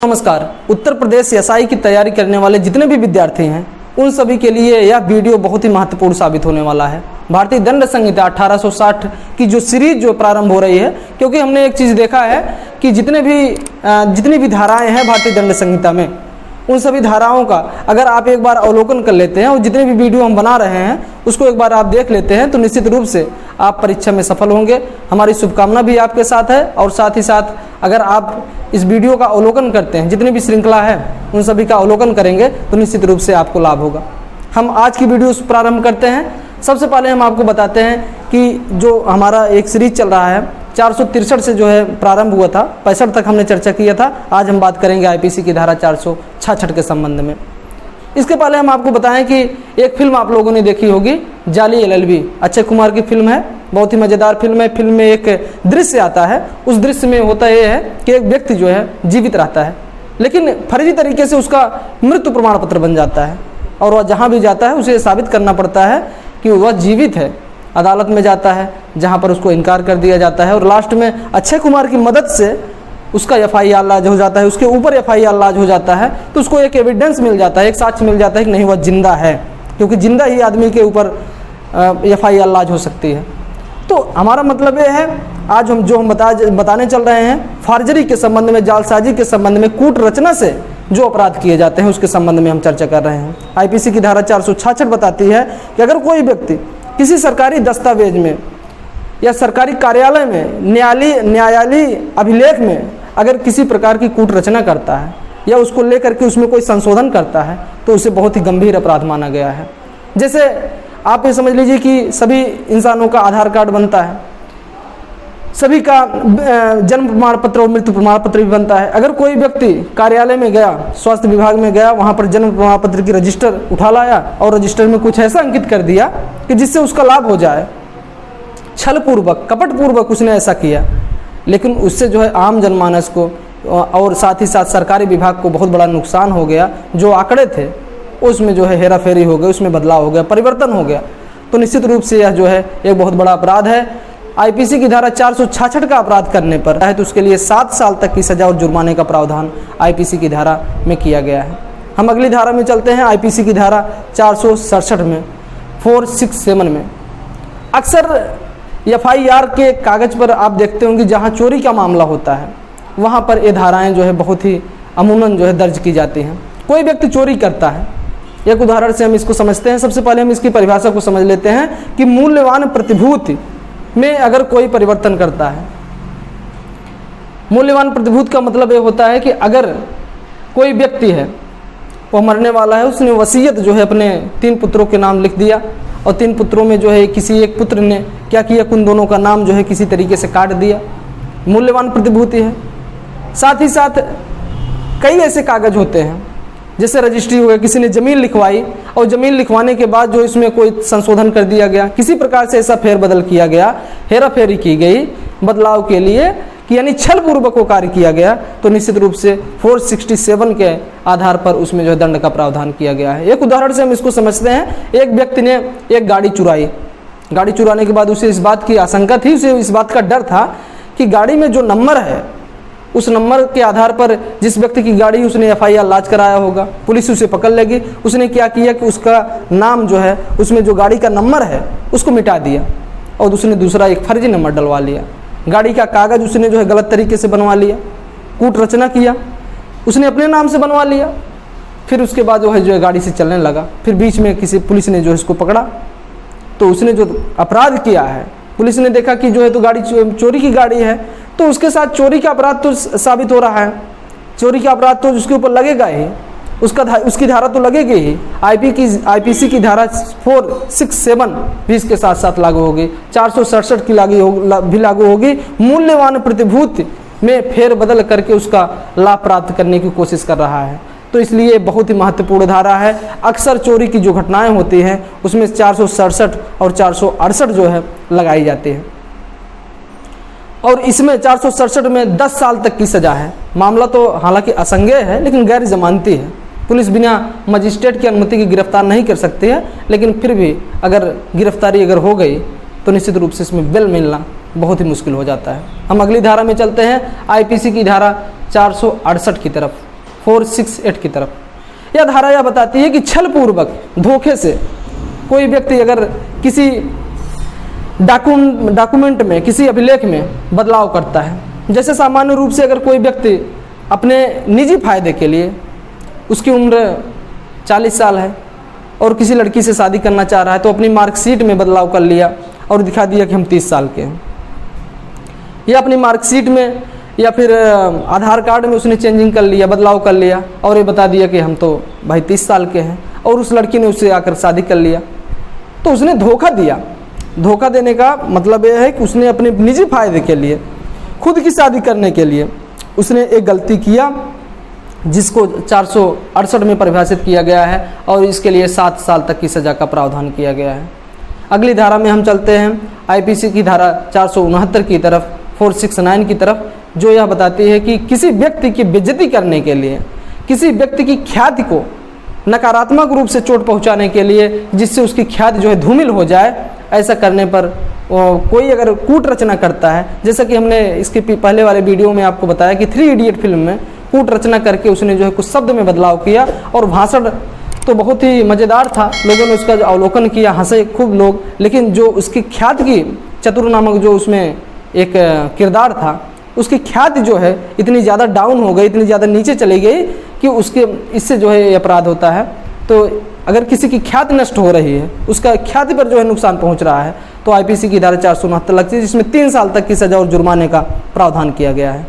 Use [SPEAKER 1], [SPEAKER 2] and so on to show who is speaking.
[SPEAKER 1] नमस्कार। उत्तर प्रदेश एसआई की तैयारी करने वाले जितने भी विद्यार्थी हैं उन सभी के लिए यह वीडियो बहुत ही महत्वपूर्ण साबित होने वाला है। भारतीय दंड संहिता 1860 की जो सीरीज जो प्रारंभ हो रही है, क्योंकि हमने एक चीज़ देखा है कि जितनी भी धाराएं हैं भारतीय दंड संहिता में, उन सभी धाराओं का अगर आप एक बार अवलोकन कर लेते हैं और जितने भी वीडियो हम बना रहे हैं उसको एक बार आप देख लेते हैं तो निश्चित रूप से आप परीक्षा में सफल होंगे। हमारी शुभकामना भी आपके साथ है और साथ ही साथ अगर आप इस वीडियो का अवलोकन करते हैं, जितनी भी श्रृंखला है उन सभी का अवलोकन करेंगे तो निश्चित रूप से आपको लाभ होगा। हम आज की वीडियो प्रारंभ करते हैं। सबसे पहले हम आपको बताते हैं कि जो हमारा एक सीरीज चल रहा है 463 से जो है प्रारंभ हुआ था, 65 तक हमने चर्चा किया था। आज हम बात करेंगे आईपीसी की धारा 466 के संबंध में। इसके पहले हम आपको बताएं कि एक फिल्म आप लोगों ने देखी होगी, जाली एलएलबी, अक्षय कुमार की फिल्म है। बहुत ही मज़ेदार फिल्म है। फिल्म में एक दृश्य आता है, उस दृश्य में होता यह है कि एक व्यक्ति जो है जीवित रहता है, लेकिन फर्जी तरीके से उसका मृत्यु प्रमाण पत्र बन जाता है और वह जहाँ भी जाता है उसे साबित करना पड़ता है कि वह जीवित है। अदालत में जाता है जहाँ पर उसको इनकार कर दिया जाता है और लास्ट में अक्षय कुमार की मदद से उसका एफआईआर लॉन्च हो जाता है, उसके ऊपर एफआईआर लॉन्च हो जाता है तो उसको एक एविडेंस मिल जाता है, एक साक्ष्य मिल जाता है कि नहीं वह जिंदा है, क्योंकि जिंदा ही आदमी के ऊपर एफआईआर लॉन्च हो सकती है। तो हमारा मतलब ये है आज हम बताने चल रहे हैं फार्जरी के संबंध में, जालसाजी के संबंध में, कूट रचना से जो अपराध किए जाते हैं उसके संबंध में हम चर्चा कर रहे हैं। आईपीसी की धारा 466 बताती है कि अगर कोई व्यक्ति किसी सरकारी दस्तावेज में या सरकारी कार्यालय में, न्यायालयीय अभिलेख में अगर किसी प्रकार की कूट रचना करता है या उसको लेकर के उसमें कोई संशोधन करता है तो उसे बहुत ही गंभीर अपराध माना गया है। जैसे आप ये समझ लीजिए कि सभी इंसानों का आधार कार्ड बनता है, सभी का जन्म प्रमाण पत्र और मृत्यु प्रमाण पत्र भी बनता है। अगर कोई व्यक्ति कार्यालय में गया, स्वास्थ्य विभाग में गया, वहाँ पर जन्म प्रमाण पत्र की रजिस्टर उठा लाया और रजिस्टर में कुछ ऐसा अंकित कर दिया कि जिससे उसका लाभ हो जाए, छलपूर्वक कपटपूर्वक उसने ऐसा किया, लेकिन उससे जो है आम जनमानस को और साथ ही साथ सरकारी विभाग को बहुत बड़ा नुकसान हो गया। जो आंकड़े थे उसमें जो है हेरा फेरी हो गई, उसमें बदलाव हो गया, परिवर्तन हो गया। तो निश्चित रूप से यह जो है एक बहुत बड़ा अपराध है। आईपीसी की धारा 466 का अपराध करने पर है तो उसके लिए 7 साल तक की सजा और जुर्माने का प्रावधान आईपीसी की धारा में किया गया है। हम अगली धारा में चलते हैं, आईपीसी की धारा 467 में, 467 में। अक्सर एफआईआर के कागज़ पर आप देखते होंगे जहाँ चोरी का मामला होता है वहाँ पर ये धाराएँ जो है बहुत ही अमूमन जो है दर्ज की जाती हैं। कोई व्यक्ति चोरी करता है, एक उदाहरण से हम इसको समझते हैं। सबसे पहले हम इसकी परिभाषा को समझ लेते हैं कि मूल्यवान प्रतिभूति में अगर कोई परिवर्तन करता है। मूल्यवान प्रतिभूत का मतलब ये होता है कि अगर कोई व्यक्ति है वो मरने वाला है, उसने वसीयत जो है अपने 3 पुत्रों के नाम लिख दिया और 3 पुत्रों में जो है किसी एक पुत्र ने क्या किया, उन दोनों का नाम जो है किसी तरीके से काट दिया, मूल्यवान प्रतिभूति है। साथ ही साथ कई ऐसे कागज होते हैं जैसे रजिस्ट्री हो गई, किसी ने ज़मीन लिखवाई और ज़मीन लिखवाने के बाद जो इसमें कोई संशोधन कर दिया गया, किसी प्रकार से ऐसा फेरबदल किया गया, हेरा फेरी की गई बदलाव के लिए कि यानी छलपूर्वक वो कार्य किया गया, तो निश्चित रूप से 467 के आधार पर उसमें जो है दंड का प्रावधान किया गया है। एक उदाहरण से हम इसको समझते हैं। एक व्यक्ति ने एक गाड़ी चुराई, गाड़ी चुराने के बाद उसे इस बात की आशंका थी, उसे इस बात का डर था कि गाड़ी में जो नंबर है उस नंबर के आधार पर जिस व्यक्ति की गाड़ी उसने एफआईआर लॉन्च कराया होगा, पुलिस उसे पकड़ लेगी। उसने क्या किया कि उसका नाम जो है उसमें जो गाड़ी का नंबर है उसको मिटा दिया और उसने दूसरा एक फर्जी नंबर डलवा लिया। गाड़ी का कागज़ उसने जो है गलत तरीके से बनवा लिया, कूट रचना किया, उसने अपने नाम से बनवा लिया। फिर उसके बाद जो है गाड़ी से चलने लगा। फिर बीच में किसी पुलिस ने जो है इसको पकड़ा तो उसने जो अपराध किया है, पुलिस ने देखा कि जो है तो गाड़ी चोरी की गाड़ी है, तो उसके साथ चोरी का अपराध तो साबित हो रहा है। चोरी का अपराध तो उसके ऊपर लगेगा ही, उसकी धारा तो लगेगी ही। आईपीसी की धारा 467 भी इसके साथ साथ लागू होगी, 467 की भी लागू होगी। मूल्यवान प्रतिभूति में फेरबदल करके उसका लाभ प्राप्त करने की कोशिश कर रहा है, तो इसलिए बहुत ही महत्वपूर्ण धारा है। अक्सर चोरी की जो घटनाएं होती हैं उसमें 467 और 468 जो है लगाई जाती है और इसमें 467 में 10 साल तक की सज़ा है। मामला तो हालांकि असंज्ञेय है लेकिन गैर जमानती है, पुलिस बिना मजिस्ट्रेट की अनुमति की गिरफ्तार नहीं कर सकती है, लेकिन फिर भी अगर गिरफ्तारी अगर हो गई तो निश्चित रूप से इसमें बेल मिलना बहुत ही मुश्किल हो जाता है। हम अगली धारा में चलते हैं, आईपीसी की धारा 468 की तरफ। 468 की तरफ। यह धारा यह बताती है कि छलपूर्वक धोखे से कोई व्यक्ति अगर किसी डॉक्यूमेंट में, किसी अभिलेख में बदलाव करता है, जैसे सामान्य रूप से अगर कोई व्यक्ति अपने निजी फायदे के लिए, उसकी उम्र 40 साल है और किसी लड़की से शादी करना चाह रहा है, तो अपनी मार्कशीट में बदलाव कर लिया और दिखा दिया कि हम 30 साल के हैं, या अपनी मार्कशीट में या फिर आधार कार्ड में उसने चेंजिंग कर लिया, बदलाव कर लिया और ये बता दिया कि हम तो भाई 30 साल के हैं, और उस लड़की ने उससे आकर शादी कर लिया, तो उसने धोखा दिया। धोखा देने का मतलब यह है कि उसने अपने निजी फायदे के लिए, खुद की शादी करने के लिए उसने एक गलती किया, जिसको 468 में परिभाषित किया गया है और इसके लिए 7 साल तक की सज़ा का प्रावधान किया गया है। अगली धारा में हम चलते हैं आईपीसी की धारा 469 की तरफ, 469 की तरफ, जो यह बताती है कि किसी व्यक्ति की बेइज्जती करने के लिए, किसी व्यक्ति की ख्याति को नकारात्मक रूप से चोट पहुंचाने के लिए, जिससे उसकी ख्याति जो है धूमिल हो जाए, ऐसा करने पर कोई अगर कूट रचना करता है, जैसा कि हमने इसके पहले वाले वीडियो में आपको बताया कि 3 इडियट फिल्म में कूट रचना करके उसने जो है कुछ शब्द में बदलाव किया और भाषण तो बहुत ही मज़ेदार था, लोगों ने उसका अवलोकन किया, हंसे खूब लोग, लेकिन जो उसकी ख्याति की, चतुर नामक जो उसमें एक किरदार था, उसकी ख्याति जो है इतनी ज़्यादा डाउन हो गई, इतनी ज़्यादा नीचे चली गई कि उसके इससे जो है ये अपराध होता है। तो अगर किसी की ख्याति नष्ट हो रही है, उसका ख्याति पर जो है नुकसान पहुंच रहा है, तो आईपीसी की धारा 469 लगती है, जिसमें 3 साल तक की सज़ा और जुर्माने का प्रावधान किया गया है।